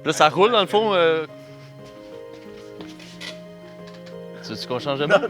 Là, ça roule dans le fond. Tu veux qu'on change de main?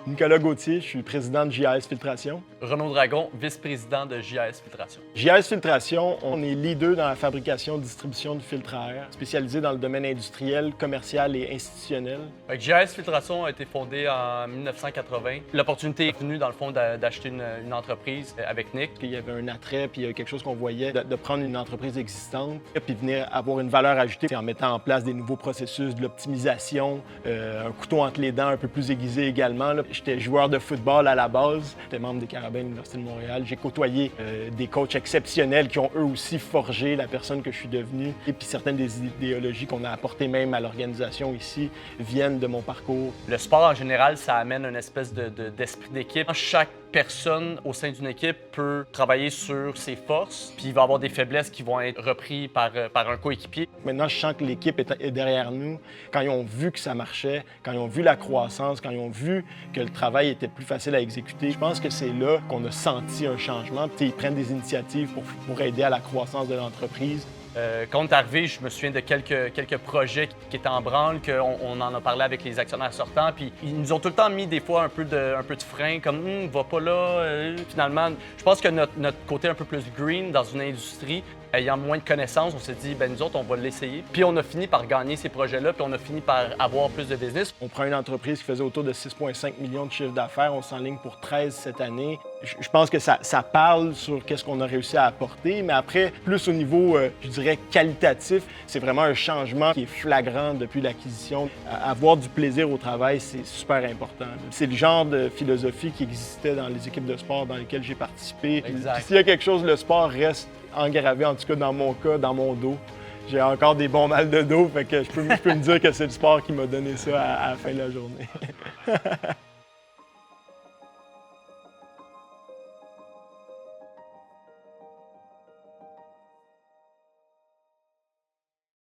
Nicolas Gauthier, je suis le président de JAS Filtration. Renaud Dragon, vice-président de JAS Filtration. JAS Filtration, on est leader dans la fabrication et distribution de filtres à air, spécialisé dans le domaine industriel, commercial et institutionnel. JAS Filtration a été fondé en 1980. L'opportunité est venue, dans le fond, d'acheter une entreprise avec Nick. Il y avait un attrait, puis il y avait quelque chose qu'on voyait, de prendre une entreprise existante, puis venir avoir une valeur ajoutée en mettant en place des nouveaux processus, de l'optimisation, un couteau entre les dents un peu plus aiguisé également. J'étais joueur de football à la base, j'étais membre des Carabins de l'Université de Montréal. J'ai côtoyé des coachs exceptionnels qui ont eux aussi forgé la personne que je suis devenu. Et puis certaines des idéologies qu'on a apportées même à l'organisation ici viennent de mon parcours. Le sport en général, ça amène une espèce d'esprit d'équipe. Chaque personne au sein d'une équipe peut travailler sur ses forces, puis il va avoir des faiblesses qui vont être reprises par un coéquipier. Maintenant, je sens que l'équipe est derrière nous. Quand ils ont vu que ça marchait, quand ils ont vu la croissance, quand ils ont vu que le travail était plus facile à exécuter, je pense que c'est là qu'on a senti un changement. Puis, ils prennent des initiatives pour aider à la croissance de l'entreprise. Quand on est arrivé, je me souviens de quelques projets qui étaient en branle, qu'on en a parlé avec les actionnaires sortants, puis ils nous ont tout le temps mis des fois un peu de frein, comme « va pas là ». Finalement, je pense que notre côté un peu plus green dans une industrie, ayant moins de connaissances, on s'est dit, nous autres, on va l'essayer. Puis on a fini par gagner ces projets-là, puis on a fini par avoir plus de business. On prend une entreprise qui faisait autour de 6,5 millions de chiffre d'affaires, on s'enligne pour 13 cette année. Je pense que ça parle sur qu'est-ce qu'on a réussi à apporter, mais après, plus au niveau, je dirais, qualitatif, c'est vraiment un changement qui est flagrant depuis l'acquisition. Avoir du plaisir au travail, c'est super important. C'est le genre de philosophie qui existait dans les équipes de sport dans lesquelles j'ai participé. Exact. S'il y a quelque chose, le sport reste engravé, en tout cas dans mon cas, dans mon dos. J'ai encore des bons mal de dos, fait que je peux me dire que c'est le sport qui m'a donné ça à la fin de la journée.